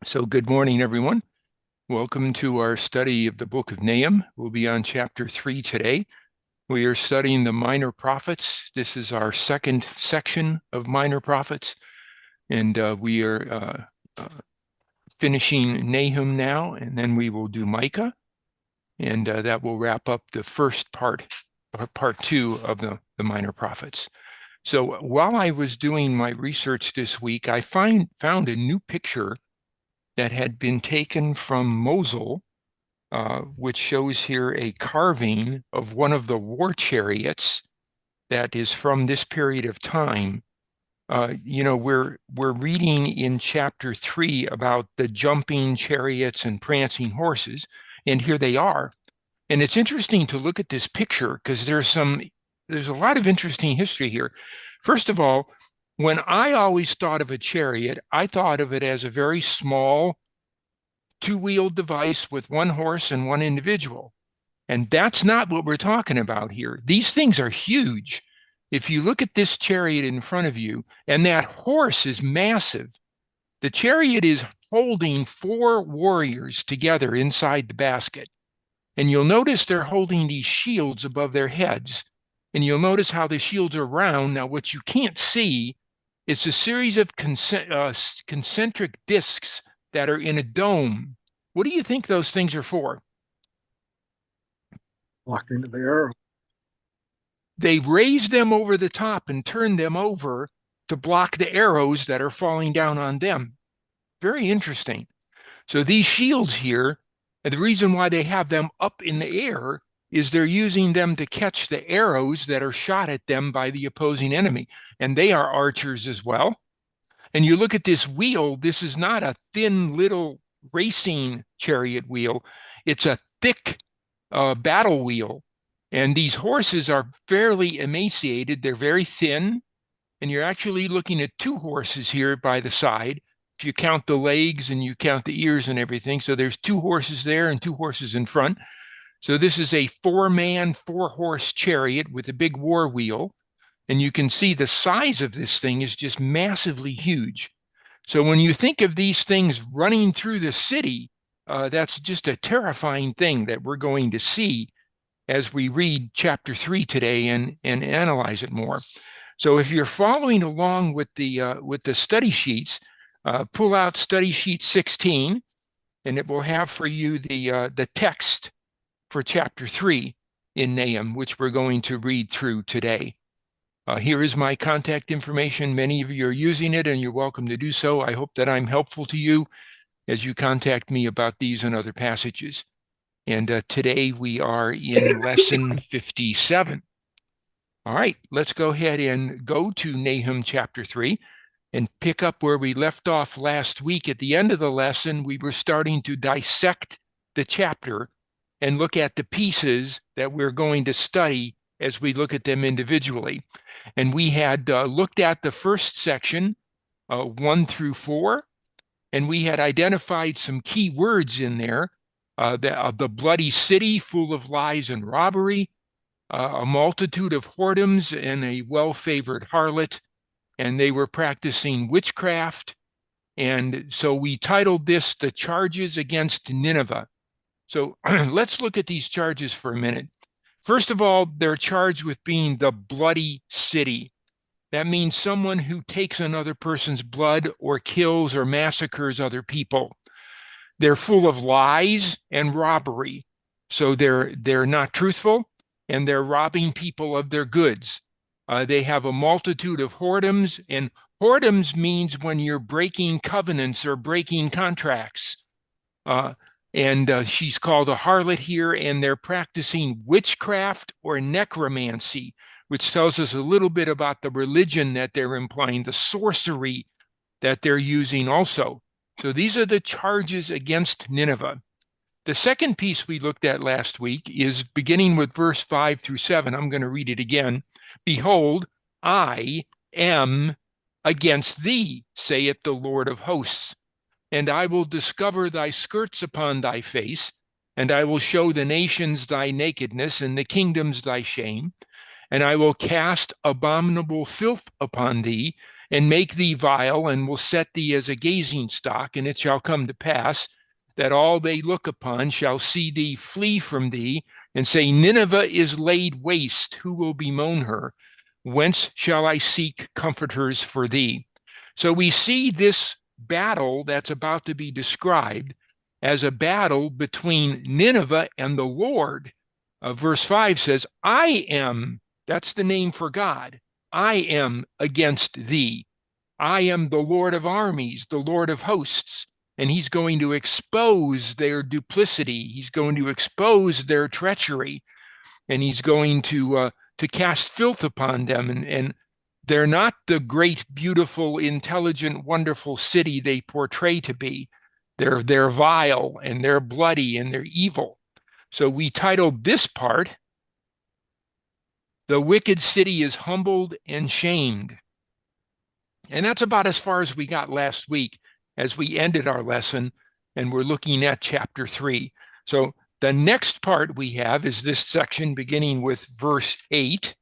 So good morning, everyone. Welcome to our study of the book of Nahum. We'll be on chapter 3 today. We are studying the minor prophets. This is our second section of minor prophets, and we are finishing Nahum now, and then we will do Micah, and that will wrap up the first part two of the minor prophets. So while I was doing my research this week, I found a new picture that had been taken from Mosul, which shows here a carving of one of the war chariots that is from this period of time. We're reading in chapter 3 about the jumping chariots and prancing horses, and here they are. And it's interesting to look at this picture because there's a lot of interesting history here. First of all, when I always thought of a chariot, I thought of it as a very small two-wheeled device with one horse and one individual. And that's not what we're talking about here. These things are huge. If you look at this chariot in front of you, and that horse is massive, the chariot is holding 4 warriors together inside the basket. And you'll notice they're holding these shields above their heads. And you'll notice how the shields are round. Now, what you can't see is a series of concentric discs that are in a dome. What do you think those things are for? Blocking the arrow. They raise them over the top and turn them over to block the arrows that are falling down on them. Very interesting. So these shields here, and the reason why they have them up in the air is they're using them to catch the arrows that are shot at them by the opposing enemy. And they are archers as well. And you look at this wheel, this is not a thin little racing chariot wheel. It's a thick battle wheel. And these horses are fairly emaciated. They're very thin. And you're actually looking at 2 horses here by the side. If you count the legs and you count the ears and everything. So there's 2 horses there and 2 horses in front. So this is a 4-man, 4-horse chariot with a big war wheel. And you can see the size of this thing is just massively huge. So when you think of these things running through the city, that's just a terrifying thing that we're going to see as we read chapter 3 today and analyze it more. So if you're following along with the study sheets, pull out study sheet 16, and it will have for you the text for chapter 3 in Nahum, which we're going to read through today. Here is my contact information. Many of you are using it, and you're welcome to do so. I hope that I'm helpful to you as you contact me about these and other passages. And today we are in lesson 57. All right, let's go ahead and go to Nahum chapter 3 and pick up where we left off last week. At the end of the lesson, we were starting to dissect the chapter and look at the pieces that we're going to study as we look at them individually. And we had looked at the first section, 1 through 4, and we had identified some key words in there. The bloody city full of lies and robbery, a multitude of whoredoms and a well-favored harlot, and they were practicing witchcraft. And so we titled this The Charges Against Nineveh. So let's look at these charges for a minute. First of all, they're charged with being the bloody city. That means someone who takes another person's blood or kills or massacres other people. They're full of lies and robbery. So they're not truthful, and they're robbing people of their goods. They have a multitude of whoredoms, and whoredoms means when you're breaking covenants or breaking contracts. She's called a harlot here, and they're practicing witchcraft or necromancy, which tells us a little bit about the religion that they're implying, the sorcery that they're using also. So these are the charges against Nineveh. The second piece we looked at last week is beginning with verse 5 through 7. I'm going to read it again. Behold, I am against thee, saith the Lord of hosts, and I will discover thy skirts upon thy face, and I will show the nations thy nakedness, and the kingdoms thy shame, and I will cast abominable filth upon thee, and make thee vile, and will set thee as a gazing stock. And it shall come to pass that all they look upon shall see thee flee from thee, and say, Nineveh is laid waste, who will bemoan her? Whence shall I seek comforters for thee? So we see this battle that's about to be described as a battle between Nineveh and the Lord. Verse 5 says, I am, that's the name for God, I am against thee. I am the Lord of armies, the Lord of hosts. And he's going to expose their duplicity. He's going to expose their treachery. And he's going to cast filth upon them. And they're not the great, beautiful, intelligent, wonderful city they portray to be. They're vile, and they're bloody, and they're evil. So we titled this part, The Wicked City is Humbled and Shamed. And that's about as far as we got last week as we ended our lesson, and we're looking at chapter 3. So the next part we have is this section beginning with verse 8.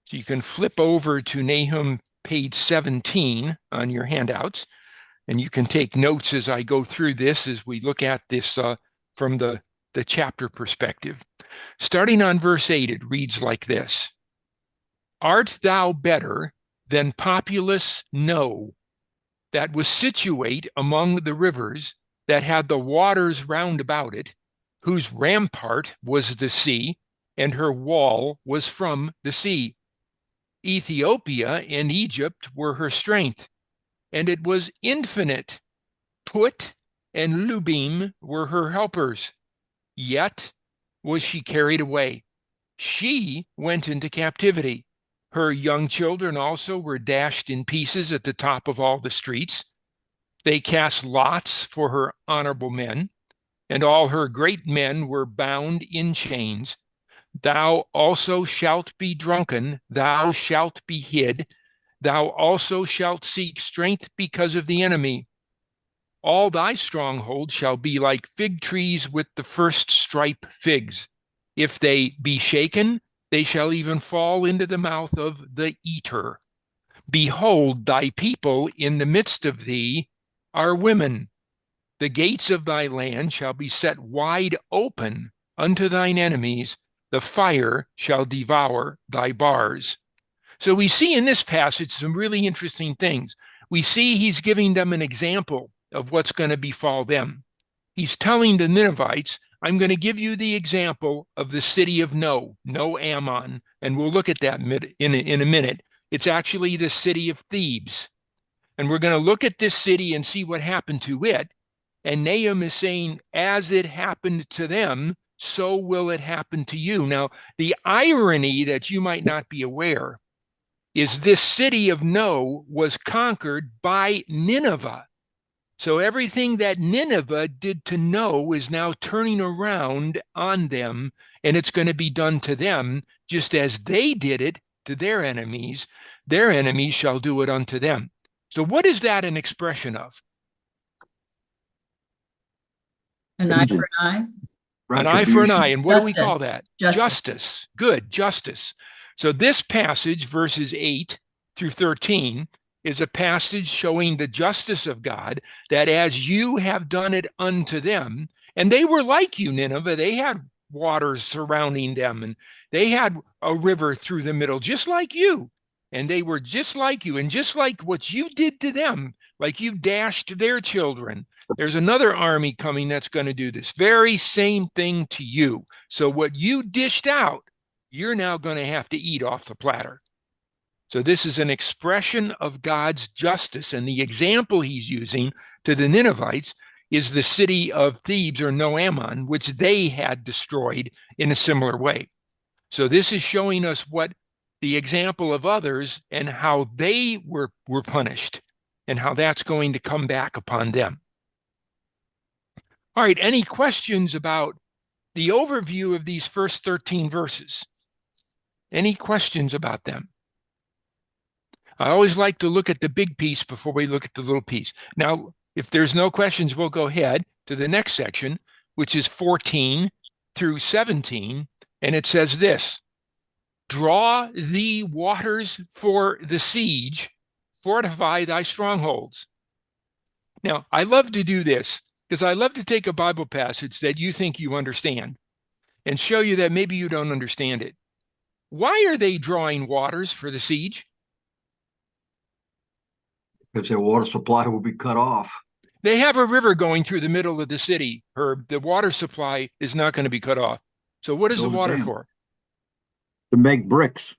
So you can flip over to Nahum page 17 on your handouts, and you can take notes as I go through this as we look at this from the chapter perspective. Starting on verse 8, it reads like this. Art thou better than populous No, that was situate among the rivers, that had the waters round about it, whose rampart was the sea, and her wall was from the sea. Ethiopia and Egypt were her strength, and it was infinite. Put and Lubim were her helpers. Yet was she carried away. She went into captivity. Her young children also were dashed in pieces at the top of all the streets. They cast lots for her honorable men, and all her great men were bound in chains. Thou also shalt be drunken, thou shalt be hid, thou also shalt seek strength because of the enemy. All thy strongholds shall be like fig trees with the first stripe figs. If they be shaken, they shall even fall into the mouth of the eater. Behold, thy people in the midst of thee are women. The gates of thy land shall be set wide open unto thine enemies. The fire shall devour thy bars. So we see in this passage some really interesting things. We see he's giving them an example of what's going to befall them. He's telling the Ninevites, I'm going to give you the example of the city of No Ammon, and we'll look at that in a minute. It's actually the city of Thebes. And we're going to look at this city and see what happened to it. And Nahum is saying, as it happened to them, so will it happen to you. Now, the irony that you might not be aware is this city of No was conquered by Nineveh. So everything that Nineveh did to No is now turning around on them, and it's going to be done to them, just as they did it to their enemies. Their enemies shall do it unto them. So what is that an expression of? An eye for an eye. An eye for an eye. And what do we call that? Justice. Good, justice. So this passage, verses 8 through 13, is a passage showing the justice of God, that as you have done it unto them, and they were like you, Nineveh, they had waters surrounding them, and they had a river through the middle, just like you. And they were just like you, and just like what you did to them, like you dashed their children. There's another army coming that's going to do this very same thing to you. So what you dished out, you're now going to have to eat off the platter. So this is an expression of God's justice, and the example he's using to the Ninevites is the city of Thebes or No Ammon, which they had destroyed in a similar way. So this is showing us what the example of others and how they were punished, and how that's going to come back upon them. All right, any questions about the overview of these first 13 verses? Any questions about them? I always like to look at the big piece before we look at the little piece. Now, if there's no questions, we'll go ahead to the next section, which is 14 through 17, and it says this: draw thee waters for the siege, fortify thy strongholds. Now, I love to do this because I love to take a Bible passage that you think you understand and show you that maybe you don't understand it. Why are they drawing waters for the siege? Because their water supply will be cut off. They have a river going through the middle of the city, Herb. The water supply is not going to be cut off. So what is the water for? To make bricks.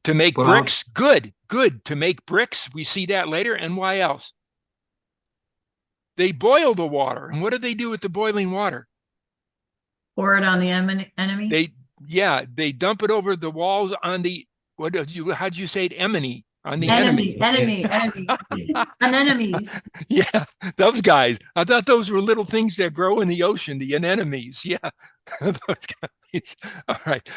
To make bricks? Good. To make bricks. We see that later. And why else? They boil the water. And what do they do with the boiling water? Pour it on the enemy? They dump it over the walls on the, how'd you say it? Enemy. On the enemy. An enemy. Yeah, those guys. I thought those were little things that grow in the ocean, the anemones. Yeah, those guys. All right.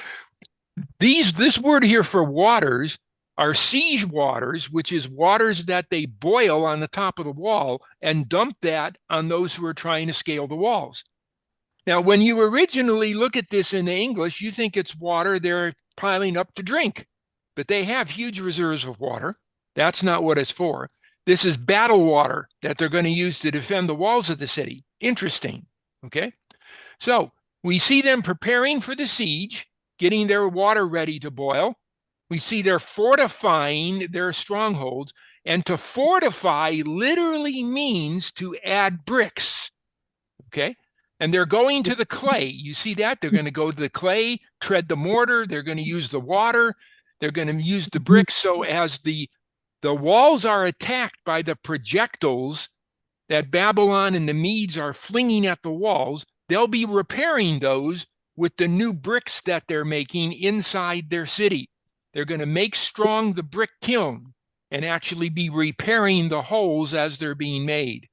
This word here for waters are siege waters, which is waters that they boil on the top of the wall and dump that on those who are trying to scale the walls. Now, when you originally look at this in the English, you think it's water they're piling up to drink. But they have huge reserves of water. That's not what it's for. This is battle water that they're going to use to defend the walls of the city. Interesting, okay? So we see them preparing for the siege, getting their water ready to boil. We see they're fortifying their strongholds. And to fortify literally means to add bricks, okay? And they're going to the clay. You see that? They're going to go to the clay, tread the mortar. They're going to use the water. They're going to use the bricks. So as the walls are attacked by the projectiles that Babylon and the Medes are flinging at the walls, they'll be repairing those with the new bricks that they're making inside their city. They're going to make strong the brick kiln and actually be repairing the holes as they're being made.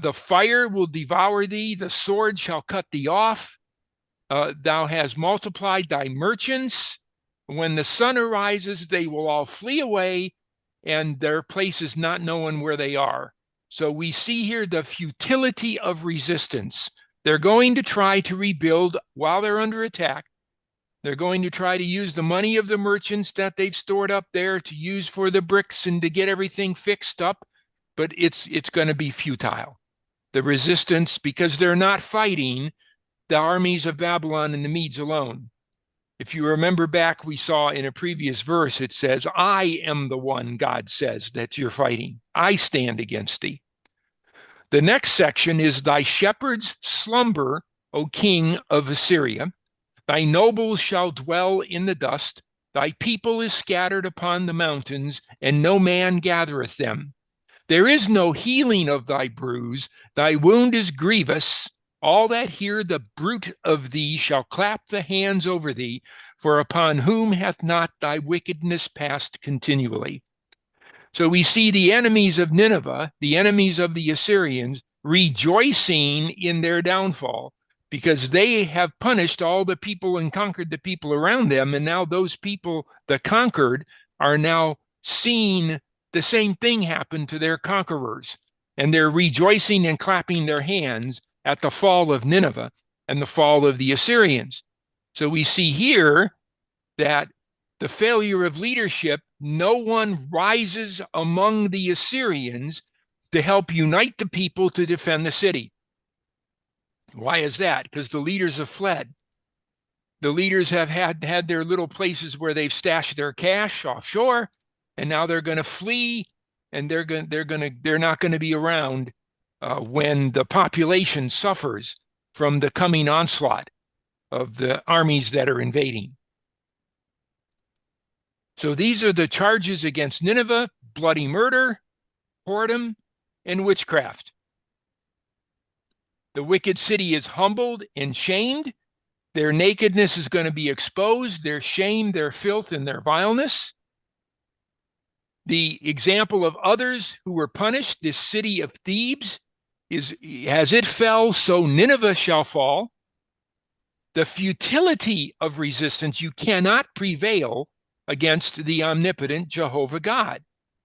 The fire will devour thee, the sword shall cut thee off. Thou hast multiplied thy merchants. When the sun arises, they will all flee away, and their place is not known where they are. So we see here the futility of resistance. They're going to try to rebuild while they're under attack. They're going to try to use the money of the merchants that they've stored up there to use for the bricks and to get everything fixed up, but it's going to be futile. The resistance, because they're not fighting the armies of Babylon and the Medes alone. If you remember back, we saw in a previous verse, it says, I am the one, God says, that you're fighting. I stand against thee. The next section is thy shepherds slumber, O king of Assyria. Thy nobles shall dwell in the dust. Thy people is scattered upon the mountains, and no man gathereth them. There is no healing of thy bruise. Thy wound is grievous. All that hear the bruit of thee shall clap the hands over thee, for upon whom hath not thy wickedness passed continually? So we see the enemies of Nineveh, the enemies of the Assyrians, rejoicing in their downfall because they have punished all the people and conquered the people around them. And now those people, the conquered, are now seeing the same thing happen to their conquerors. And they're rejoicing and clapping their hands at the fall of Nineveh and the fall of the Assyrians. So we see here that the failure of leadership, no one rises among the Assyrians to help unite the people to defend the city. Why is that? Because the leaders have fled. The leaders have had their little places where they've stashed their cash offshore, and now they're going to flee, and they're not going to be around when the population suffers from the coming onslaught of the armies that are invading. So these are the charges against Nineveh: bloody murder, whoredom, and witchcraft. The wicked city is humbled and shamed. Their nakedness is going to be exposed, their shame, their filth, and their vileness. The example of others who were punished, this city of Thebes, is as it fell, so Nineveh shall fall. The futility of resistance, you cannot prevail against the omnipotent Jehovah God.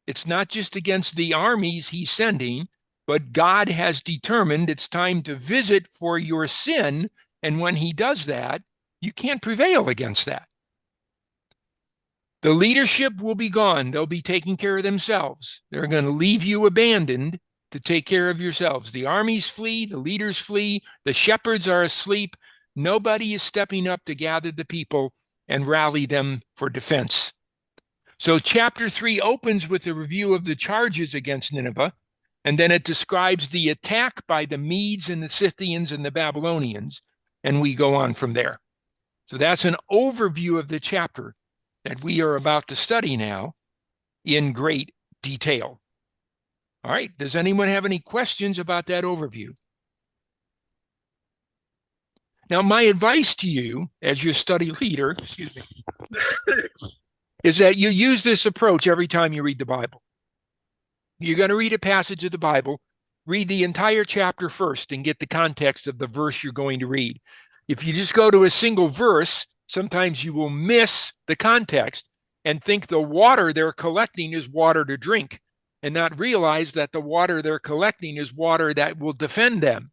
It's not just against the armies he's sending, but God has determined it's time to visit for your sin. And when he does that, you can't prevail against that. The leadership will be gone. They'll be taking care of themselves. They're going to leave you abandoned to take care of yourselves. The armies flee, the leaders flee, the shepherds are asleep. Nobody is stepping up to gather the people and rally them for defense. So chapter 3 opens with a review of the charges against Nineveh, and then it describes the attack by the Medes and the Scythians and the Babylonians, and we go on from there. So that's an overview of the chapter that we are about to study now in great detail. All right, does anyone have any questions about that overview? Now, my advice to you as your study leader, excuse me, is that you use this approach every time you read the Bible. You're going to read a passage of the Bible, read the entire chapter first and get the context of the verse you're going to read. If you just go to a single verse, sometimes you will miss the context and think the water they're collecting is water to drink, and not realize that the water they're collecting is water that will defend them.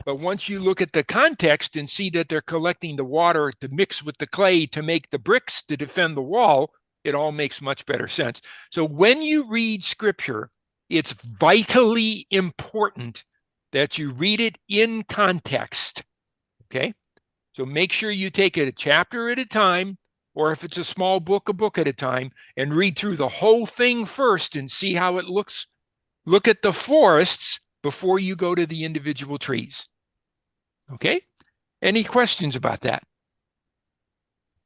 But once you look at the context and see that they're collecting the water to mix with the clay to make the bricks to defend the wall, it all makes much better sense. So when you read scripture, it's vitally important that you read it in context. Okay? So make sure you take it a chapter at a time, or if it's a small book, a book at a time, and read through the whole thing first and see how it looks. Look at the forests before you go to the individual trees. Okay? Any questions about that?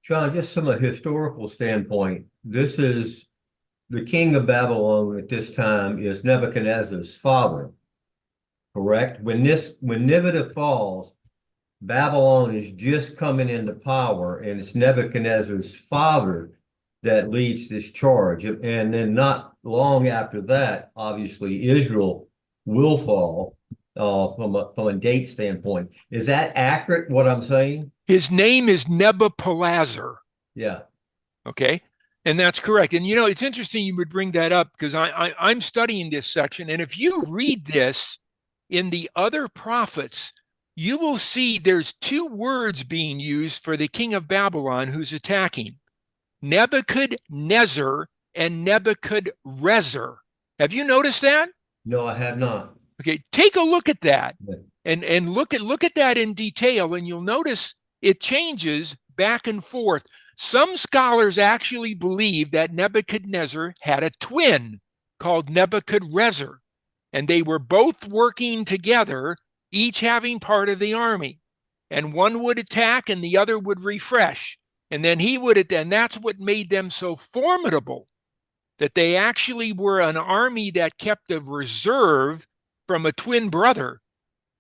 John, just from a historical standpoint, this is the king of Babylon at this time is Nebuchadnezzar's father, correct? When Nineveh falls, Babylon is just coming into power, and it's Nebuchadnezzar's father that leads this charge. And then not long after that, obviously, Israel will fall from a date standpoint. Is that accurate, what I'm saying? His name is Nebuchadnezzar. Yeah. Okay? And that's correct. And you know, it's interesting you would bring that up because I'm studying this section. And if you read this in the other prophets, you will see there's two words being used for the king of Babylon who's attacking: Nebuchadnezzar and Nebuchadrezzar. Have you noticed that? No, I have not. Okay, take a look at that Yeah. and look at that in detail, and you'll notice it changes back and forth. Some scholars actually believe that Nebuchadnezzar had a twin called Nebuchadrezzar, and they were both working together, each having part of the army. And one would attack and the other would refresh. And then and that's what made them so formidable, that they actually were an army that kept a reserve from a twin brother.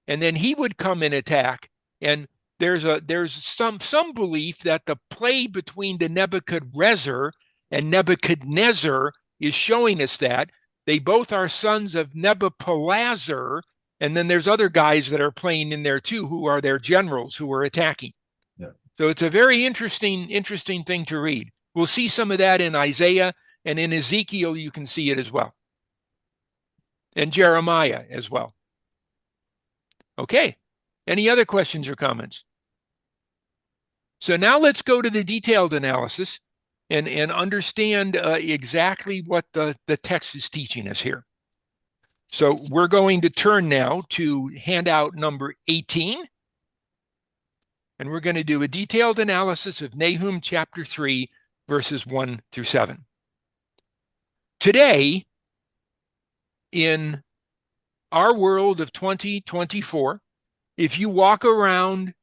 And then he would come and attack. And there's some belief that the play between the Nebuchadrezzar and Nebuchadnezzar is showing us that they both are sons of Nebuchadnezzar. And then there's other guys that are playing in there too, who are their generals who are attacking. Yeah. So it's a very interesting thing to read. We'll see some of that in Isaiah, and in Ezekiel, you can see it as well. And Jeremiah as well. Okay. Any other questions or comments? So now let's go to the detailed analysis and understand exactly what the text is teaching us here. So we're going to turn now to handout number 18. And we're going to do a detailed analysis of Nahum chapter 3, verses 1 through 7. Today, in our world of 2024, if you walk around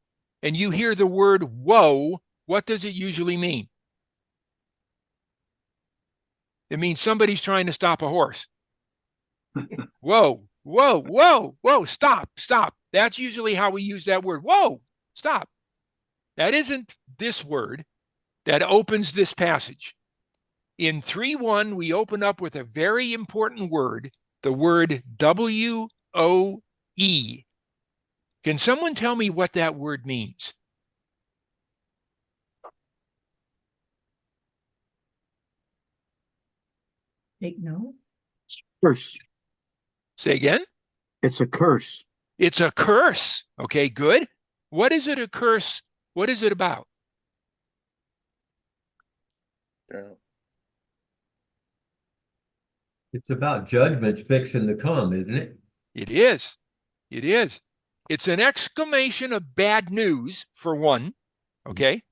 and you hear the word woe, what does it usually mean? It means somebody's trying to stop a horse. Whoa, whoa, whoa, whoa, stop. That's usually how we use that word. Whoa, stop. That isn't this word that opens this passage. In 3:1, we open up with a very important word, the word W-O-E. Can someone tell me what that word means? Take note. Curse. Say again? It's a curse. It's a curse. Okay, good. What is it a curse? What is it about? Yeah. It's about judgments fixing to come, isn't it? It is. It is. It's an exclamation of bad news, for one. Okay.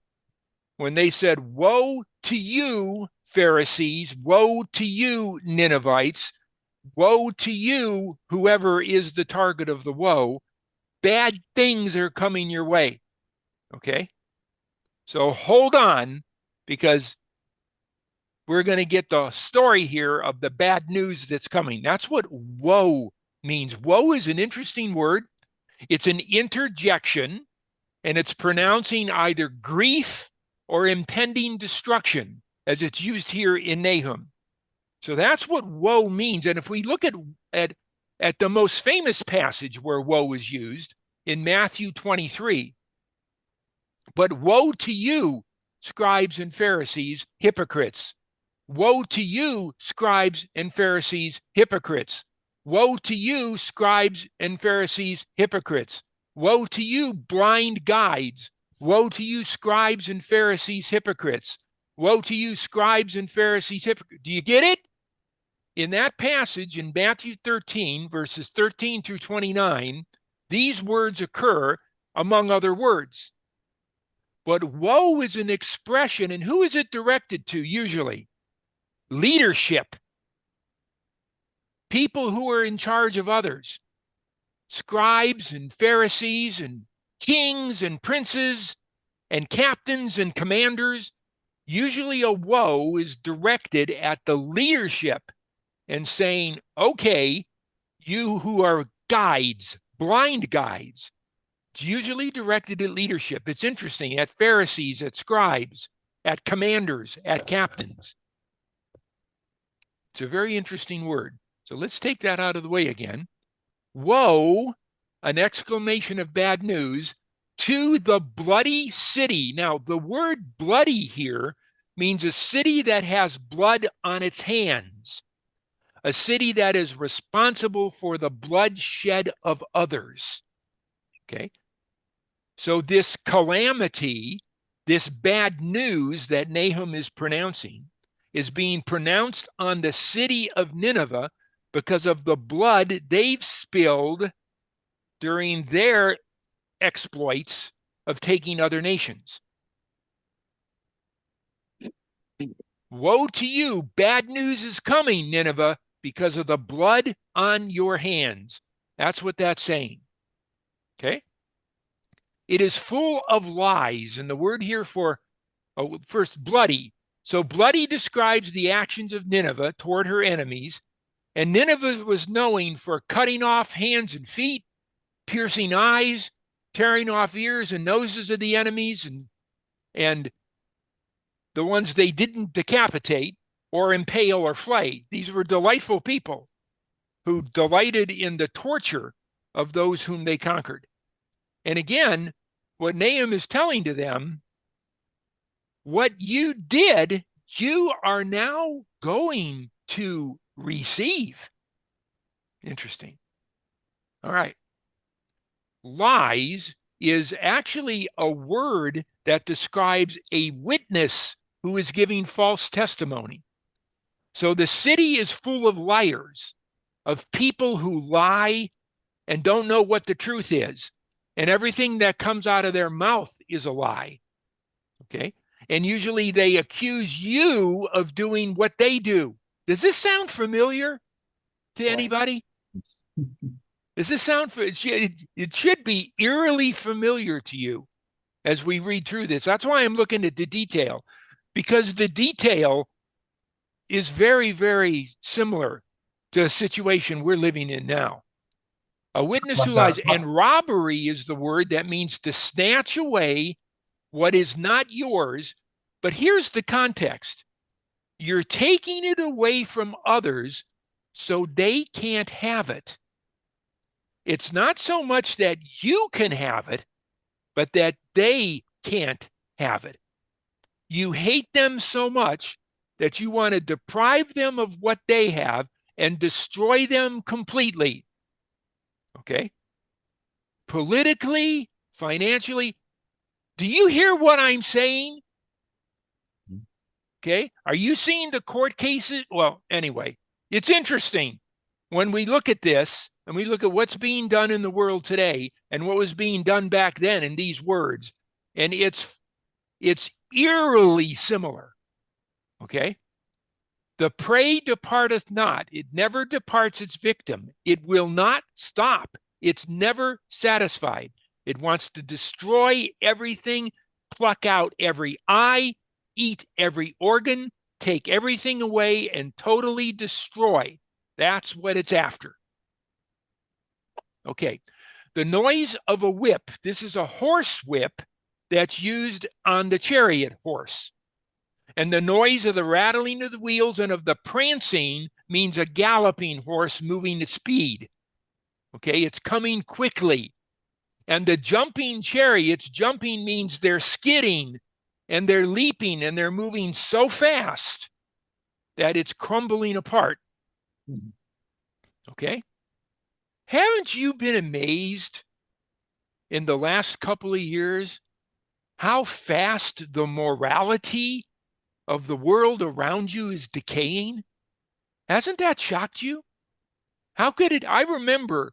When they said, "Woe to you, Pharisees, woe to you, Ninevites, woe to you, whoever is the target of the woe, bad things are coming your way." Okay. So hold on, because we're going to get the story here of the bad news that's coming. That's what woe means. Woe is an interesting word. It's an interjection, and it's pronouncing either grief or impending destruction, as it's used here in Nahum. So that's what woe means. And if we look at the most famous passage where woe is used in Matthew 23, "But woe to you, scribes and Pharisees, hypocrites. Woe to you, scribes and Pharisees, hypocrites. Woe to you, scribes and Pharisees, hypocrites. Woe to you, blind guides. Woe to you, scribes and Pharisees, hypocrites. Woe to you, scribes and Pharisees, hypocrites." Do you get it? In that passage in Matthew 13, verses 13 through 29, these words occur among other words. But woe is an expression, and who is it directed to usually? Leadership. People who are in charge of others. Scribes and Pharisees and kings and princes and captains and commanders. Usually a woe is directed at the leadership and saying, "Okay, you who are guides, blind guides." It's usually directed at leadership. It's interesting, at Pharisees, at scribes, at commanders, at captains. It's a very interesting word. So let's take that out of the way again. Woe, an exclamation of bad news, to the bloody city. Now, the word bloody here means a city that has blood on its hands, a city that is responsible for the bloodshed of others. Okay? So this calamity, this bad news that Nahum is pronouncing, is being pronounced on the city of Nineveh because of the blood they've spilled during their exploits of taking other nations. Woe to you, bad news is coming, Nineveh, because of the blood on your hands. That's what that's saying. Okay? It is full of lies, and the word here for first, bloody. So bloody describes the actions of Nineveh toward her enemies, and Nineveh was known for cutting off hands and feet, piercing eyes, tearing off ears and noses of the enemies, and the ones they didn't decapitate or impale or flay. These were delightful people who delighted in the torture of those whom they conquered. And again, what Nahum is telling to them, what you did, you are now going to receive. Interesting. All right. Lies is actually a word that describes a witness who is giving false testimony. So the city is full of liars, of people who lie and don't know what the truth is. And everything that comes out of their mouth is a lie. Okay? And usually they accuse you of doing what they do. Does this sound familiar to anybody? Does this sound, it should be eerily familiar to you as we read through this. That's why I'm looking at the detail, because the detail is very, very similar to a situation we're living in now. A witness who lies, and robbery is the word that means to snatch away what is not yours. But here's the context. You're taking it away from others so they can't have it. It's not so much that you can have it, but that they can't have it. You hate them so much that you want to deprive them of what they have and destroy them completely. Okay? Politically, financially. Do you hear what I'm saying? Okay. Are you seeing the court cases? Well, anyway, it's interesting when we look at this and we look at what's being done in the world today and what was being done back then in these words, and it's eerily similar. Okay. The prey departeth not. It never departs its victim. It will not stop. It's never satisfied. It wants to destroy everything, pluck out every eye, eat every organ, take everything away, and totally destroy. That's what it's after. Okay. The noise of a whip. This is a horse whip that's used on the chariot horse. And the noise of the rattling of the wheels and of the prancing means a galloping horse moving at speed. Okay, it's coming quickly. And the jumping chariots, jumping means they're skidding and they're leaping and they're moving so fast that it's crumbling apart. Okay? Haven't you been amazed in the last couple of years how fast the morality of the world around you is decaying? Hasn't that shocked you? How could it? I remember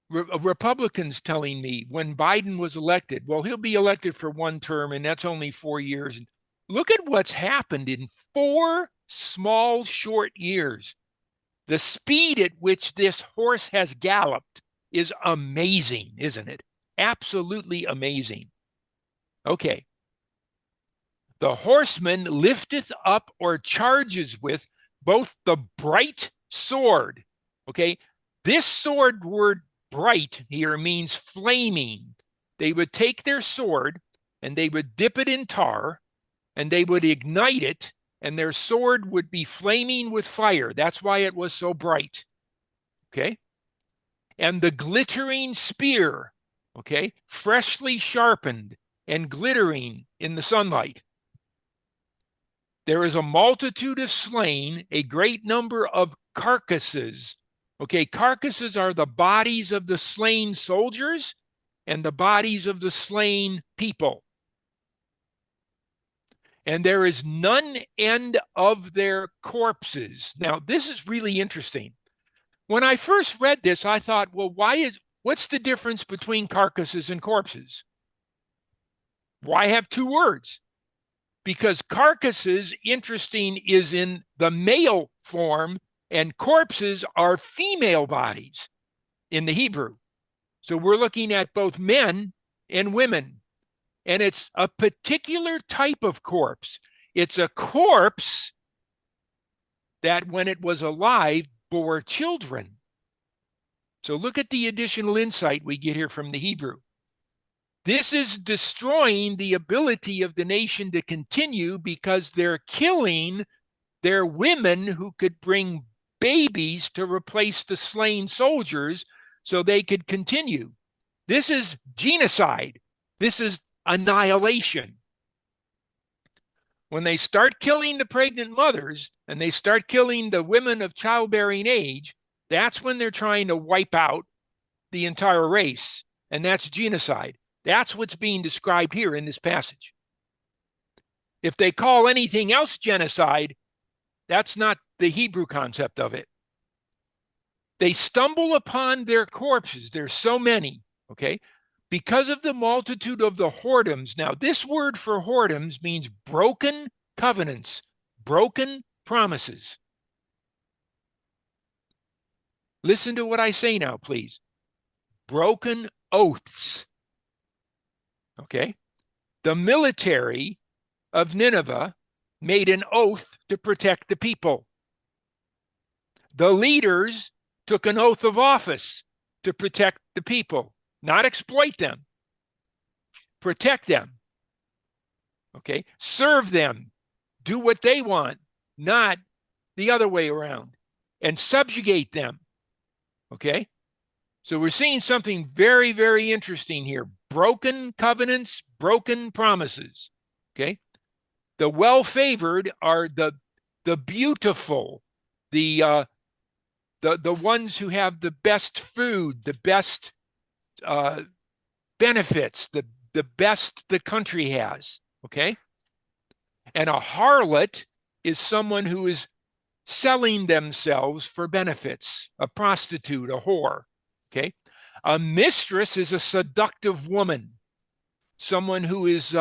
Republicans telling me when Biden was elected, well, he'll be elected for one term and that's only 4 years. Look at what's happened in 4 small, short years. The speed at which this horse has galloped is amazing, isn't it? Absolutely amazing. Okay. The horseman lifteth up or charges with both the bright sword. Okay. This sword word bright here means flaming. They would take their sword and they would dip it in tar and they would ignite it and their sword would be flaming with fire. That's why it was so bright. Okay. And the glittering spear. Okay. Freshly sharpened and glittering in the sunlight. There is a multitude of slain, a great number of carcasses. Okay, carcasses are the bodies of the slain soldiers and the bodies of the slain people. And there is none end of their corpses. Now, this is really interesting. When I first read this, I thought, well, what's the difference between carcasses and corpses? Why have 2 words? Because carcasses, interesting, is in the male form, and corpses are female bodies in the Hebrew. So we're looking at both men and women. And it's a particular type of corpse. It's a corpse that, when it was alive, bore children. So look at the additional insight we get here from the Hebrew. This is destroying the ability of the nation to continue because they're killing their women who could bring babies to replace the slain soldiers so they could continue. This is genocide. This is annihilation. When they start killing the pregnant mothers and they start killing the women of childbearing age, that's when they're trying to wipe out the entire race, and that's genocide. That's what's being described here in this passage. If they call anything else genocide, that's not the Hebrew concept of it. They stumble upon their corpses. There's so many, okay, because of the multitude of the whoredoms. Now, this word for whoredoms means broken covenants, broken promises. Listen to what I say now, please. Broken oaths. Okay. The military of Nineveh made an oath to protect the people. The leaders took an oath of office to protect the people, not exploit them. Protect them. Okay. Serve them. Do what they want, not the other way around. And subjugate them. Okay. So we're seeing something very, very interesting here. Broken covenants, broken promises. Okay. The well-favored are the beautiful, the ones who have the best food, the best benefits, the best the country has. Okay. And a harlot is someone who is selling themselves for benefits, a prostitute, a whore. Okay. A mistress is a seductive woman, someone who is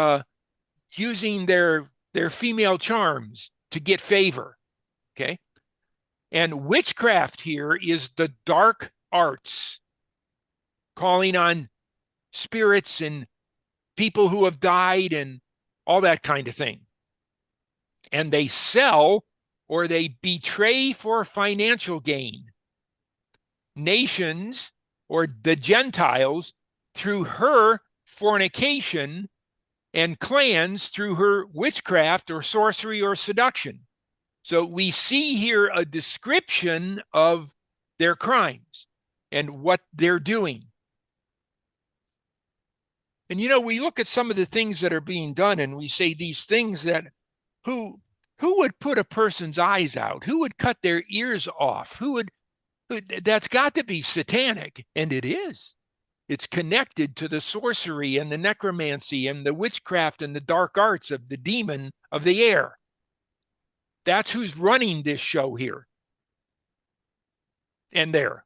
using their female charms to get favor. Okay. And witchcraft here is the dark arts, calling on spirits and people who have died and all that kind of thing. And they sell or they betray for financial gain nations or the Gentiles through her fornication, and clans through her witchcraft or sorcery or seduction. So we see here a description of their crimes and what they're doing. And we look at some of the things that are being done and we say these things that who would put a person's eyes out? Who would cut their ears off? That's got to be satanic, and it is. It's connected to the sorcery and the necromancy and the witchcraft and the dark arts of the demon of the air. That's who's running this show here. And there.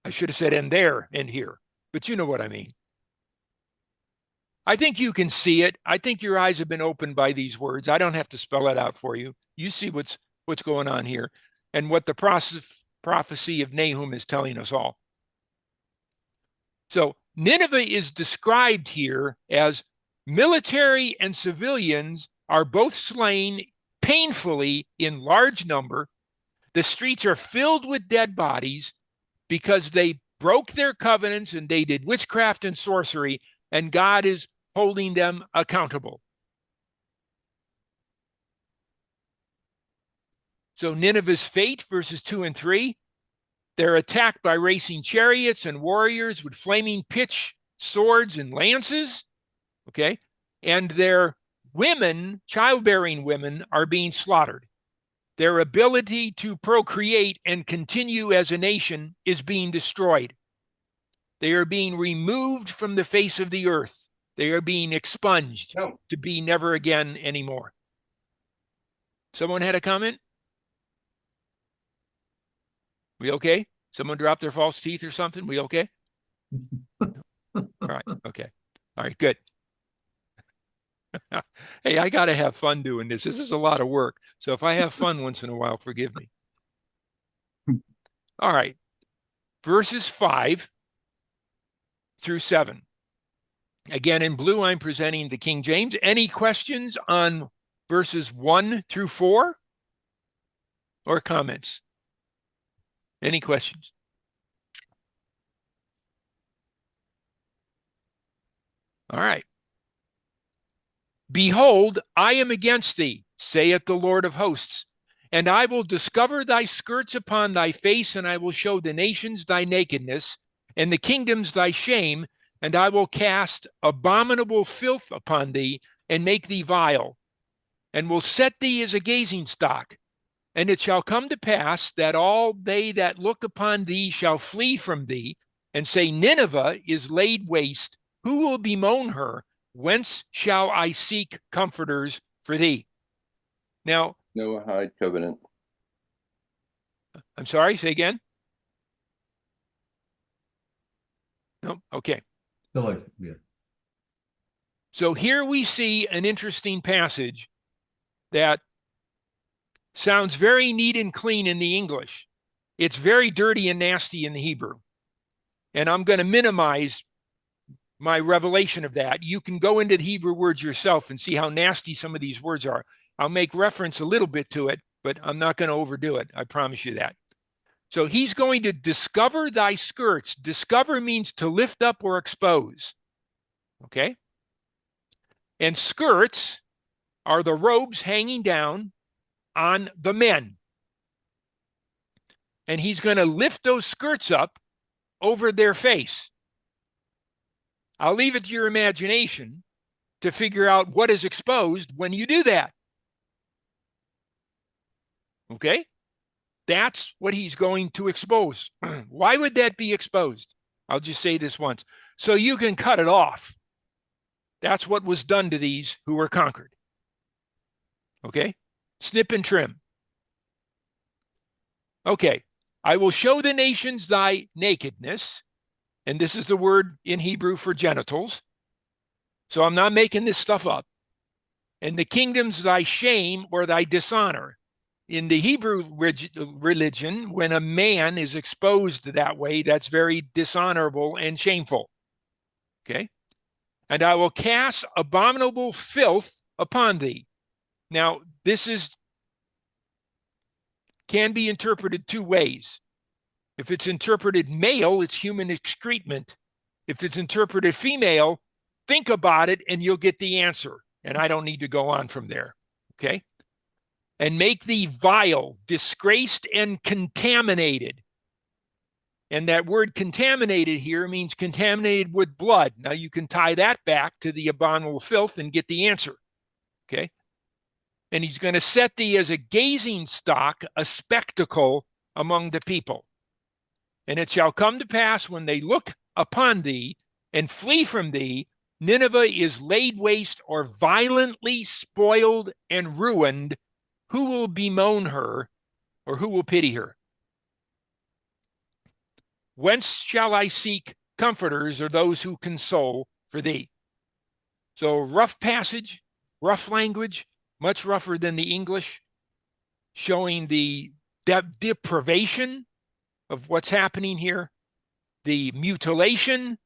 I should have said and there and here, but you know what I mean. I think you can see it. I think your eyes have been opened by these words. I don't have to spell it out for you. You see what's going on here and what the prophecy of Nahum is telling us all. So Nineveh is described here as military and civilians are both slain painfully in large number. The streets are filled with dead bodies because they broke their covenants and they did witchcraft and sorcery, and God is holding them accountable. So Nineveh's fate, verses 2 and 3, they're attacked by racing chariots and warriors with flaming pitch swords and lances, okay? And their women, childbearing women, are being slaughtered. Their ability to procreate and continue as a nation is being destroyed. They are being removed from the face of the earth. They are being expunged to be never again anymore. Someone had a comment? We okay? Someone dropped their false teeth or something? We okay? All right. Okay. All right. Good. Hey, I got to have fun doing this. This is a lot of work. So if I have fun once in a while, forgive me. All right. Verses 5 through 7. Again, in blue, I'm presenting the King James. Any questions on verses 1 through 4 or comments? Any questions? All right. Behold, I am against thee, saith the Lord of hosts, and I will discover thy skirts upon thy face, and I will show the nations thy nakedness, and the kingdoms thy shame, and I will cast abominable filth upon thee, and make thee vile, and will set thee as a gazing stock. And it shall come to pass that all they that look upon thee shall flee from thee, and say, Nineveh is laid waste. Who will bemoan her? Whence shall I seek comforters for thee? Now, Noahide covenant. I'm sorry, say again. No, okay. Yeah. So here we see an interesting passage that sounds very neat and clean in the English. It's very dirty and nasty in the Hebrew. And I'm going to minimize my revelation of that. You can go into the Hebrew words yourself and see how nasty some of these words are. I'll make reference a little bit to it, but I'm not going to overdo it. I promise you that. So he's going to discover thy skirts. Discover means to lift up or expose. Okay? And skirts are the robes hanging down on the men. And he's going to lift those skirts up over their face. I'll leave it to your imagination to figure out what is exposed when you do that. Okay? That's what he's going to expose. Why would that be exposed? I'll just say this once. So you can cut it off. That's what was done to these who were conquered. Okay, snip and trim. Okay, I will show the nations thy nakedness. And this is the word in Hebrew for genitals. So I'm not making this stuff up. And the kingdoms thy shame or thy dishonor. In the Hebrew religion, when a man is exposed that way, that's very dishonorable and shameful. Okay. And I will cast abominable filth upon thee. Now, this can be interpreted two ways. If it's interpreted male, it's human excrement. If it's interpreted female, think about it and you'll get the answer. And I don't need to go on from there. Okay. And make thee vile, disgraced, and contaminated. And that word contaminated here means contaminated with blood. Now you can tie that back to the abominable filth and get the answer. Okay. And he's going to set thee as a gazing stock, a spectacle among the people. And it shall come to pass when they look upon thee and flee from thee, Nineveh is laid waste or violently spoiled and ruined. Who will bemoan her, or who will pity her? Whence shall I seek comforters, or those who console for thee? So rough passage, rough language, much rougher than the English, showing the deprivation of what's happening here, the mutilation,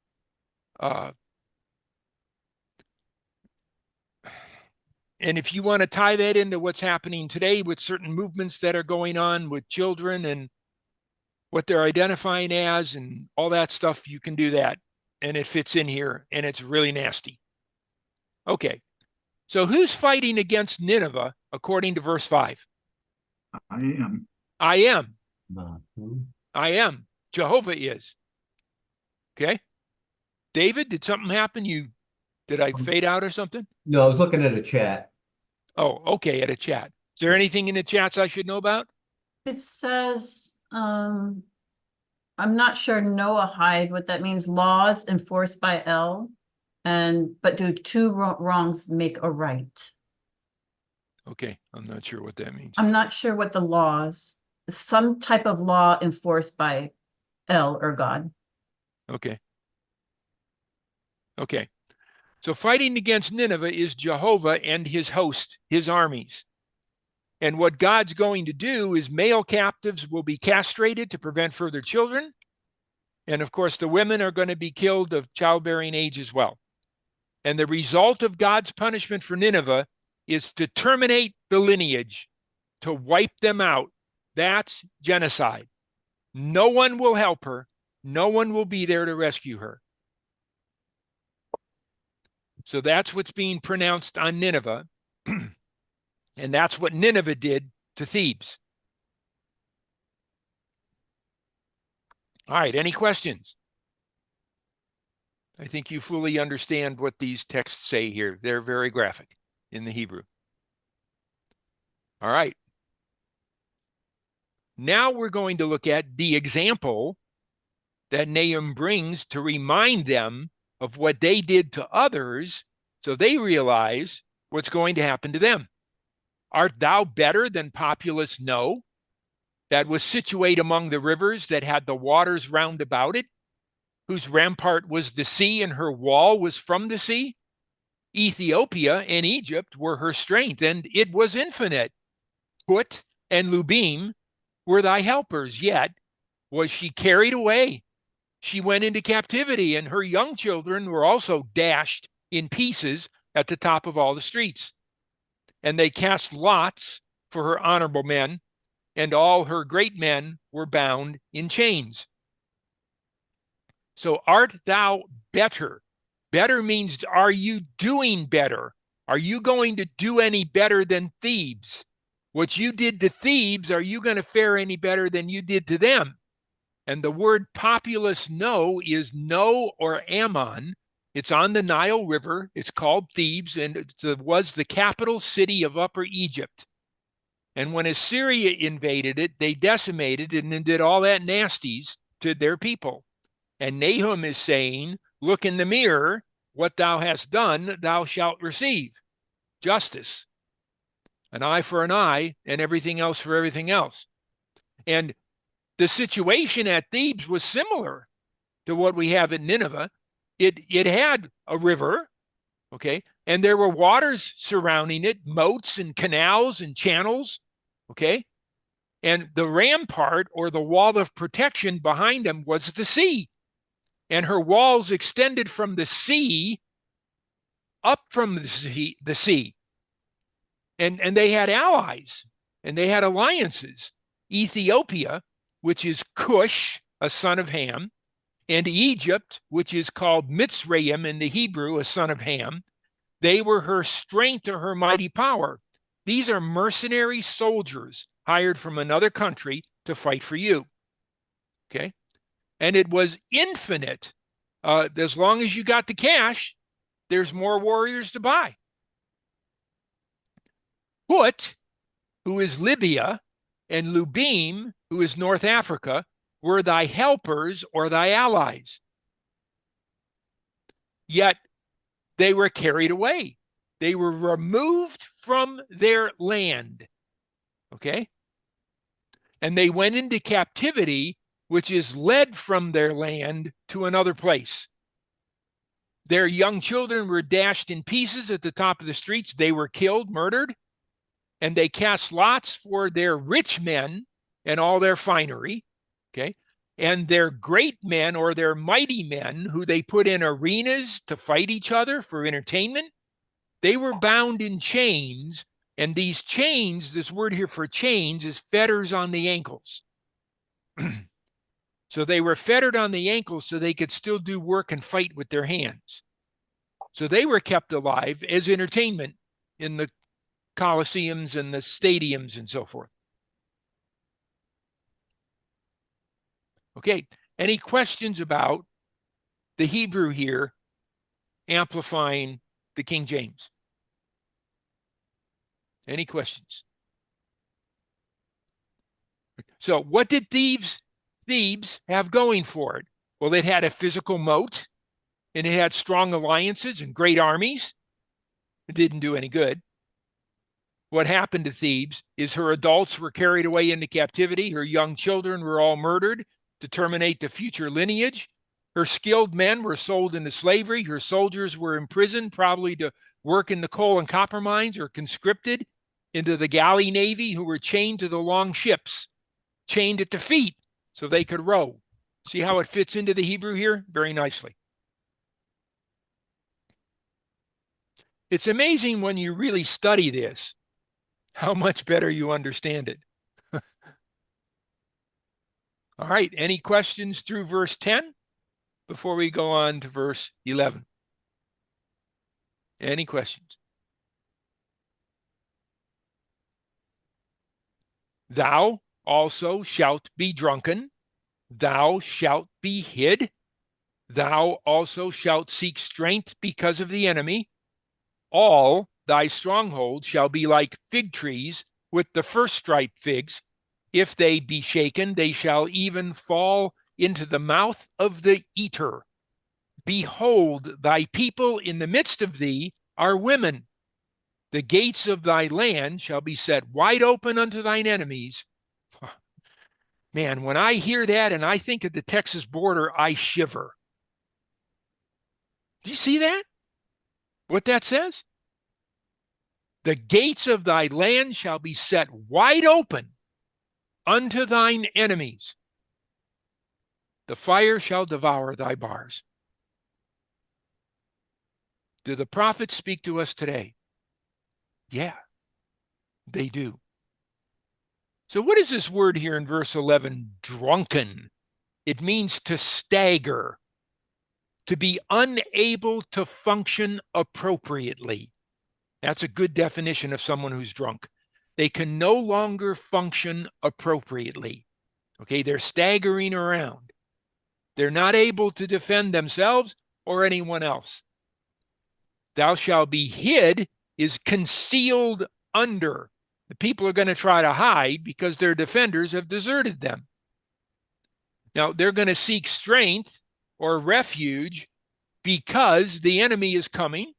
and if you want to tie that into what's happening today with certain movements that are going on with children and what they're identifying as and all that stuff, you can do that. And it fits in here and it's really nasty. Okay. So who's fighting against Nineveh according to verse 5? I am. I am. Nahum. I am. Jehovah is. Okay. David, did something happen? Did I fade out or something? No, I was looking at a chat. Oh, okay, at a chat. Is there anything in the chats I should know about? It says, I'm not sure Noahide, what that means, laws enforced by El, but do two wrongs make a right? Okay, I'm not sure what that means. I'm not sure what the laws, some type of law enforced by El or God. Okay. Okay. So fighting against Nineveh is Jehovah and his host, his armies. And what God's going to do is male captives will be castrated to prevent further children. And of course, the women are going to be killed of childbearing age as well. And the result of God's punishment for Nineveh is to terminate the lineage, to wipe them out. That's genocide. No one will help her. No one will be there to rescue her. So that's what's being pronounced on Nineveh. And that's what Nineveh did to Thebes. All right, any questions? I think you fully understand what these texts say here. They're very graphic in the Hebrew. All right. Now we're going to look at the example that Nahum brings to remind them of what they did to others so they realize what's going to happen to them. Art thou better than populous No, that was situate among the rivers that had the waters round about it, whose rampart was the sea and her wall was from the sea? Ethiopia and Egypt were her strength, and it was infinite. Put and Lubim were thy helpers, yet was she carried away. She went into captivity, and her young children were also dashed in pieces at the top of all the streets. And they cast lots for her honorable men, and all her great men were bound in chains. So art thou better? Better means, are you doing better? Are you going to do any better than Thebes? What you did to Thebes, are you going to fare any better than you did to them? And the word populous No is No or Ammon. It's on the Nile River. It's called Thebes, and it was the capital city of Upper Egypt. And when Assyria invaded it, they decimated it and then did all that nasties to their people. And Nahum is saying, look in the mirror, what thou hast done, thou shalt receive. Justice. an eye for an eye, and everything else for everything else. And the situation at Thebes was similar to what we have at Nineveh. It had a river, okay, and there were waters surrounding it, moats and canals and channels, okay, and the rampart or the wall of protection behind them was the sea, and her walls extended from the sea up from the sea. And they had allies and they had alliances. Ethiopia, which is Cush, a son of Ham, and Egypt, which is called Mitzrayim in the Hebrew, a son of Ham, they were her strength or her mighty power. These are mercenary soldiers hired from another country to fight for you. Okay? And it was infinite. As long as you got the cash, there's more warriors to buy. Put, who is Libya, and Lubim, who is North Africa, were thy helpers or thy allies. Yet they were carried away. They were removed from their land. Okay? And they went into captivity, which is led from their land to another place. Their young children were dashed in pieces at the top of the streets. They were killed, murdered, and they cast lots for their rich men and all their finery, okay? And their great men or their mighty men who they put in arenas to fight each other for entertainment, they were bound in chains. And these chains, this word here for chains is fetters on the ankles. So they were fettered on the ankles so they could still do work and fight with their hands. So they were kept alive as entertainment in the coliseums and the stadiums and so forth. Okay, any questions about the Hebrew here amplifying the King James? Any questions? So what did Thebes have going for it? Well, it had a physical moat, and it had strong alliances and great armies. It didn't do any good. What happened to Thebes is her adults were carried away into captivity. Her young children were all murdered to terminate the future lineage. Her skilled men were sold into slavery. Her soldiers were imprisoned, probably to work in the coal and copper mines, or conscripted into the galley navy, who were chained to the long ships, chained at the feet so they could row. See how it fits into the Hebrew here? Very nicely. It's amazing when you really study this, how much better you understand it. All right, any questions through verse 10 before we go on to verse 11? Any questions? Thou also shalt be drunken, thou shalt be hid, thou also shalt seek strength because of the enemy. All thy strongholds shall be like fig trees with the first striped figs. If they be shaken, they shall even fall into the mouth of the eater. Behold, thy people in the midst of thee are women. The gates of thy land shall be set wide open unto thine enemies. Man, when I hear that and I think of the Texas border, I shiver. Do you see that? What that says? The gates of thy land shall be set wide open unto thine enemies. The fire shall devour thy bars. Do the prophets speak to us today? Yeah, they do. So what is this word here in verse 11, drunken? It means to stagger, to be unable to function appropriately. That's a good definition of someone who's drunk. They can no longer function appropriately. Okay, they're staggering around. They're not able to defend themselves or anyone else. Thou shalt be hid is concealed under. The people are going to try to hide because their defenders have deserted them. Now, they're going to seek strength or refuge because the enemy is coming.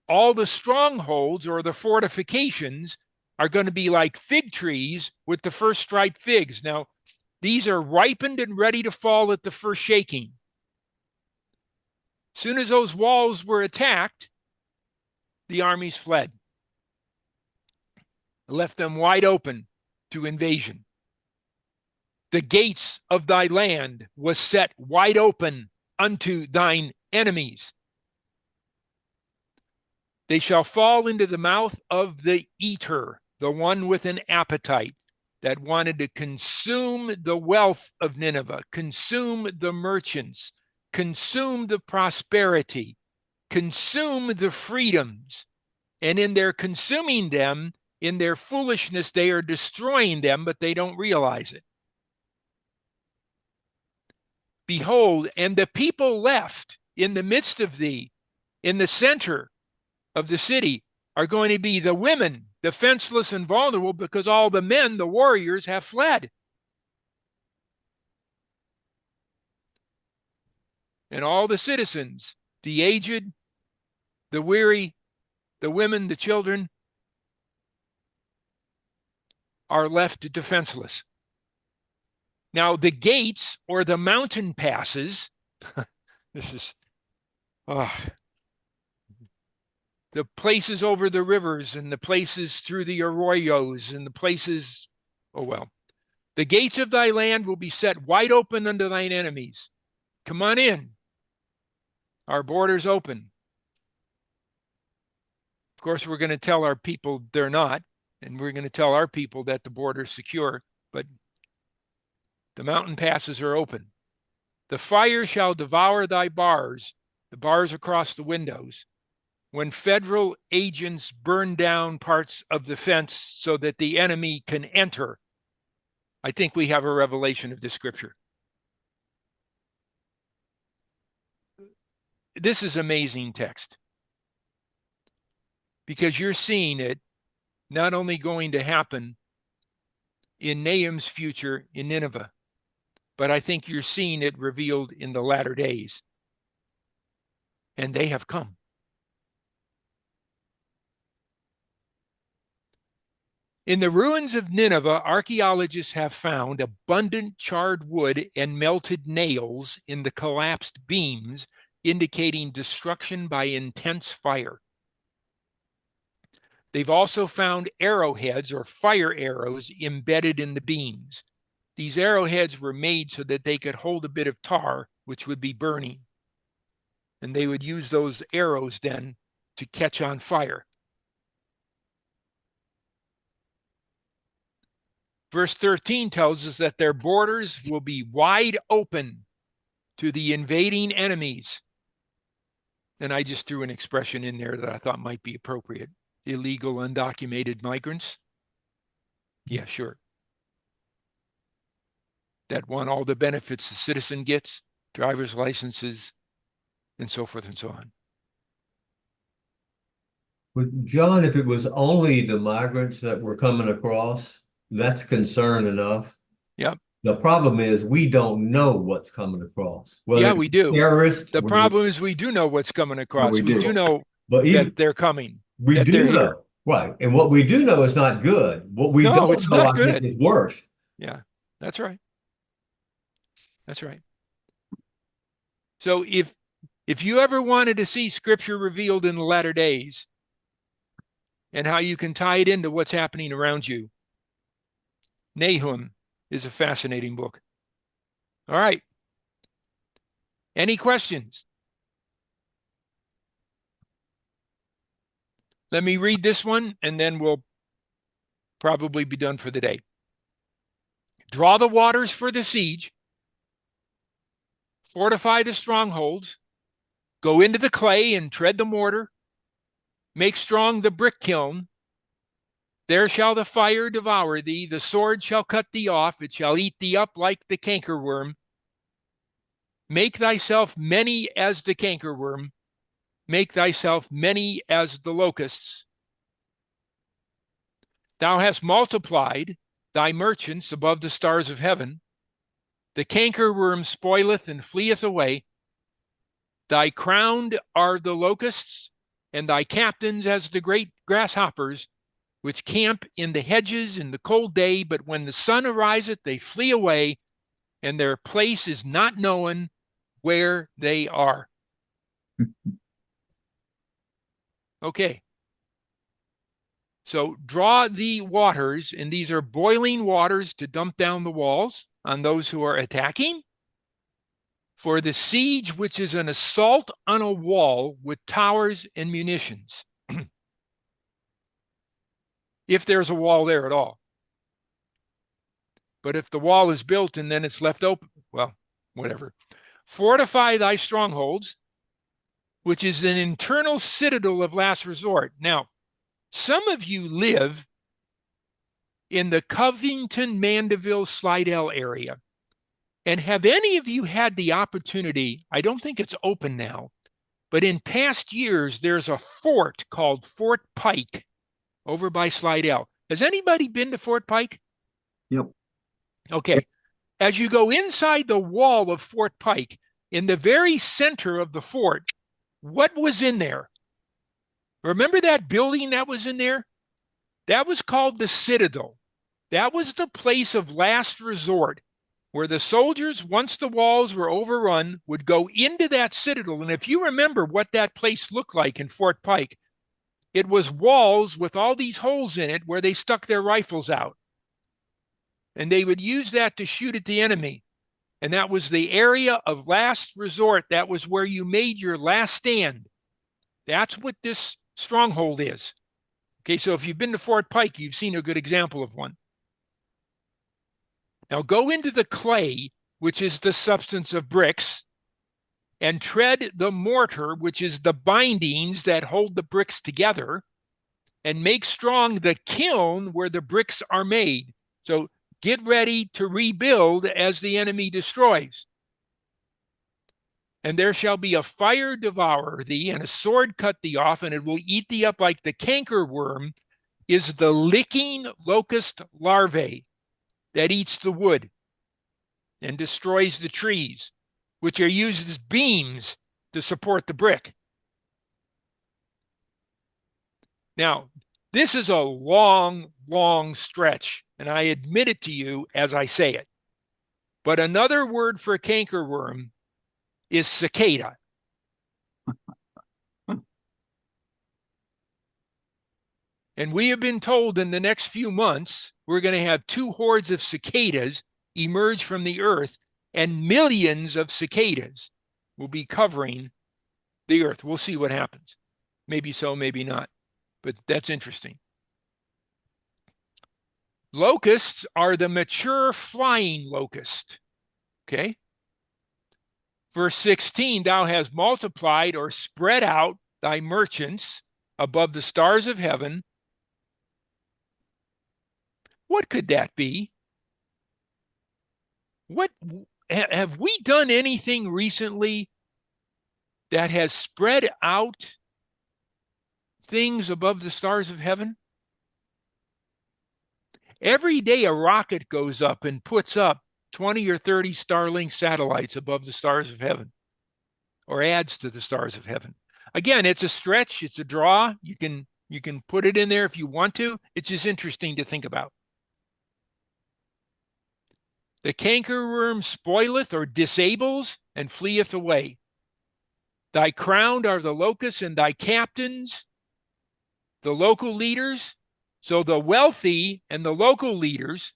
all the strongholds or the fortifications are going to be like fig trees with the first striped figs. Now, these are ripened and ready to fall at the first shaking. Soon as those walls were attacked, the armies fled. Left them wide open to invasion. The gates of thy land was set wide open unto thine enemies. They shall fall into the mouth of the eater, the one with an appetite that wanted to consume the wealth of Nineveh, consume the merchants, consume the prosperity, consume the freedoms. And in their consuming them, in their foolishness, they are destroying them, but they don't realize it. Behold, and the people left in the midst of thee, in the center of the city, are going to be the women, defenseless and vulnerable, because all the men, the warriors, have fled. And all the citizens, the aged, the weary, the women, the children, are left defenseless. Now, the gates or the mountain passes, this is, the places over the rivers and the places through the arroyos and the places, the gates of thy land will be set wide open unto thine enemies. Come on in. Our border's open. Of course, we're going to tell our people they're not, and we're going to tell our people that the border's secure, but the mountain passes are open. The fire shall devour thy bars, the bars across the windows, when federal agents burn down parts of the fence so that the enemy can enter. I think we have a revelation of this scripture. This is amazing text, because you're seeing it not only going to happen in Nahum's future in Nineveh, but I think you're seeing it revealed in the latter days. And they have come. In the ruins of Nineveh, archaeologists have found abundant charred wood and melted nails in the collapsed beams, indicating destruction by intense fire. They've also found arrowheads or fire arrows embedded in the beams. These arrowheads were made so that they could hold a bit of tar, which would be burning. And they would use those arrows then to catch on fire. Verse 13 tells us that their borders will be wide open to the invading enemies. And I just threw an expression in there that I thought might be appropriate. Illegal, undocumented migrants. Yeah, sure. That want all the benefits the citizen gets, driver's licenses, and so forth and so on. But John, if it was only the migrants that were coming across, that's concern enough. Yep. The problem is we don't know what's coming across. Yeah, we do. Terrorists. The problem is we do know what's coming across. we We do. do know But even that they're coming. we that do they're know, here. right? And what we do know is not good. What we No, don't it's know, not I think, good. is worse. Yeah, that's right. That's right. So if you ever wanted to see scripture revealed in the latter days and how you can tie it into what's happening around you, Nahum is a fascinating book. All right. Any questions? Let me read this one, and then we'll probably be done for the day. Draw the waters for the siege. Fortify the strongholds. Go into the clay and tread the mortar. Make strong the brick kiln. There shall the fire devour thee. The sword shall cut thee off. It shall eat thee up like the cankerworm. Make thyself many as the cankerworm. Make thyself many as the locusts. Thou hast multiplied thy merchants above the stars of heaven. The cankerworm spoileth and fleeth away. Thy crowned are the locusts, and thy captains as the great grasshoppers, which camp in the hedges in the cold day, but when the sun ariseth, they flee away, and their place is not known where they are. Okay. So draw the waters, and these are boiling waters to dump down the walls on those who are attacking. For the siege, which is an assault on a wall with towers and munitions. If there's a wall there at all. But if the wall is built and then it's left open, well, whatever. Fortify thy strongholds, which is an internal citadel of last resort. Now, some of you live in the Covington, Mandeville, Slidell area. And have any of you had the opportunity, I don't think it's open now, but in past years, there's a fort called Fort Pike over by Slidell. Has anybody been to Fort Pike? Yep. Okay. As you go inside the wall of Fort Pike, in the very center of the fort, what was in there? Remember that building that was in there? That was called the Citadel. That was the place of last resort, where the soldiers, once the walls were overrun, would go into that citadel. And if you remember what that place looked like in Fort Pike, it was walls with all these holes in it where they stuck their rifles out. And they would use that to shoot at the enemy. And that was the area of last resort. That was where you made your last stand. That's what this stronghold is. Okay, so if you've been to Fort Pike, you've seen a good example of one. Now go into the clay, which is the substance of bricks, and tread the mortar, which is the bindings that hold the bricks together, and make strong the kiln where the bricks are made. So get ready to rebuild as the enemy destroys. And there shall be a fire devour thee, and a sword cut thee off, and it will eat thee up like the cankerworm is the licking locust larvae that eats the wood and destroys the trees, which are used as beams to support the brick. Now, this is a long, long stretch, and I admit it to you as I say it. But another word for cankerworm is cicada. And we have been told in the next few months, we're going to have 2 hordes of cicadas emerge from the earth, and millions of cicadas will be covering the earth. We'll see what happens. Maybe so, maybe not. But that's interesting. Locusts are the mature flying locust. Okay? Verse 16, thou hast multiplied or spread out thy merchants above the stars of heaven. What could that be? What have we done anything recently that has spread out things above the stars of heaven? Every day a rocket goes up and puts up 20 or 30 Starlink satellites above the stars of heaven, or adds to the stars of heaven. Again, it's a stretch, it's a draw. You can put it in there if you want to. It's just interesting to think about. The cankerworm spoileth or disables and fleeth away. Thy crown are the locusts, and thy captains, the local leaders. So the wealthy and the local leaders,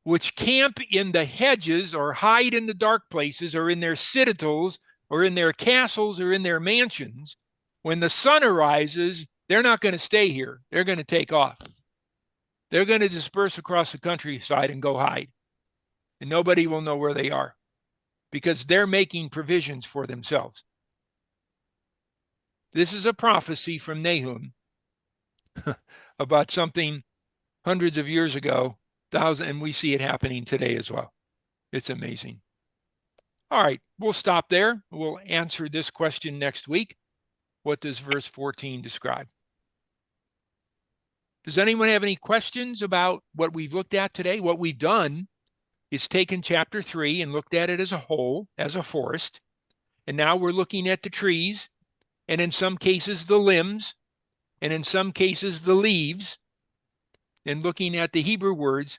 which camp in the hedges or hide in the dark places or in their citadels or in their castles or in their mansions, when the sun arises, they're not going to stay here. They're going to take off. They're going to disperse across the countryside and go hide. And nobody will know where they are because they're making provisions for themselves. This is a prophecy from Nahum about something hundreds of years ago, and we see it happening today as well. It's amazing. All right, we'll stop there. We'll answer this question next week. What does verse 14 describe? Does anyone have any questions about what we've looked at today? What we've done is taken chapter 3 and looked at it as a whole, as a forest. And now we're looking at the trees. and in some cases the limbs, and in some cases the leaves, and looking at the Hebrew words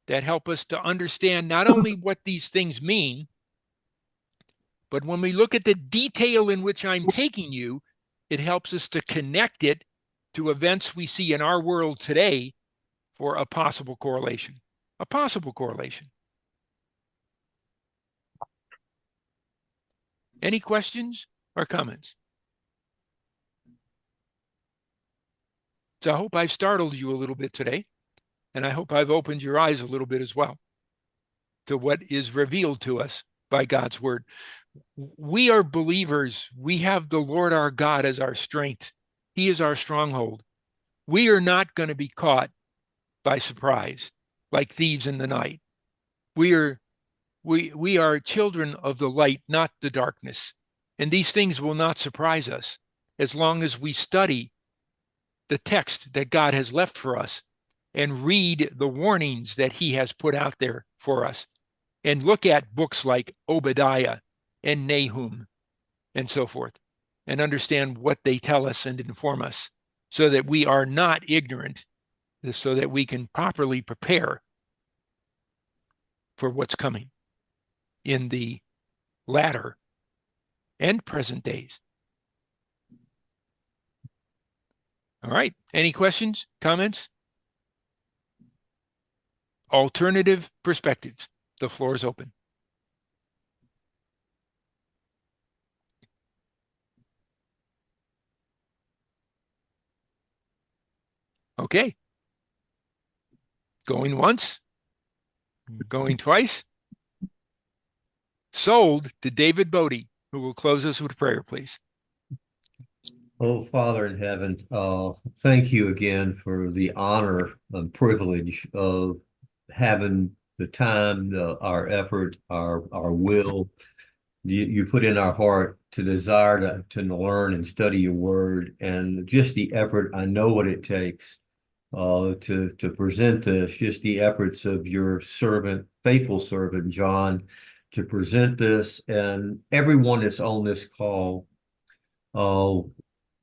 that help us to understand not only what these things mean, but when we look at the detail in which I'm taking you, it helps us to connect it to events we see in our world today for a possible correlation. A possible correlation. Any questions or comments? So I hope I've startled you a little bit today, and I hope I've opened your eyes a little bit as well to what is revealed to us by God's word. We are believers. We have the Lord our God as our strength. He is our stronghold. We are not going to be caught by surprise like thieves in the night. We are children of the light, not the darkness. And these things will not surprise us as long as we study the text that God has left for us and read the warnings that he has put out there for us and look at books like Obadiah and Nahum and so forth and understand what they tell us and inform us so that we are not ignorant, so that we can properly prepare for what's coming in the latter and present days. All right. Any questions, comments? Alternative perspectives. The floor is open. Okay. Going once, going twice. Sold to David Bodie, who will close us with prayer, please. Oh, Father in heaven, thank you again for the honor and privilege of having the time, our effort, our will. You put in our heart to desire to learn and study your word, and just the effort. I know what it takes to present this, just the efforts of your servant, faithful servant, John, to present this, and everyone that's on this call.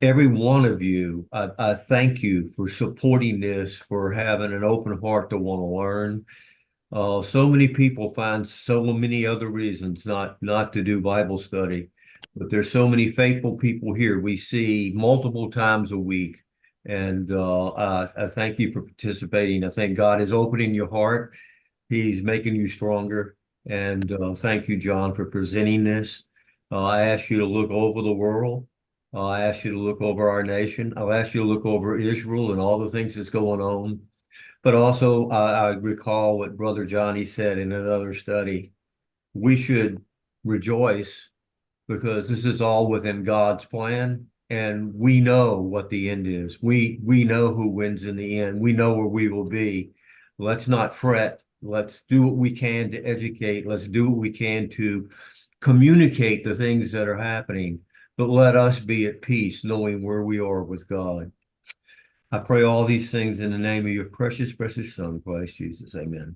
Every one of you, I thank you for supporting this, for having an open heart to want to learn. So many people find so many other reasons not to do Bible study, but there's so many faithful people here we see multiple times a week. And I thank you for participating. I think God is opening your heart. He's making you stronger. And thank you, John, for presenting this. I ask you to look over the world. I ask you to look over our nation. I'll ask you to look over Israel and all the things that's going on. But also, I recall what Brother Johnny said in another study. We should rejoice because this is all within God's plan, and we know what the end is. We know who wins in the end. We know where we will be. Let's not fret. Let's do what we can to educate. Let's do what we can to communicate the things that are happening. But let us be at peace, knowing where we are with God. I pray all these things in the name of your precious, precious Son, Christ Jesus. Amen.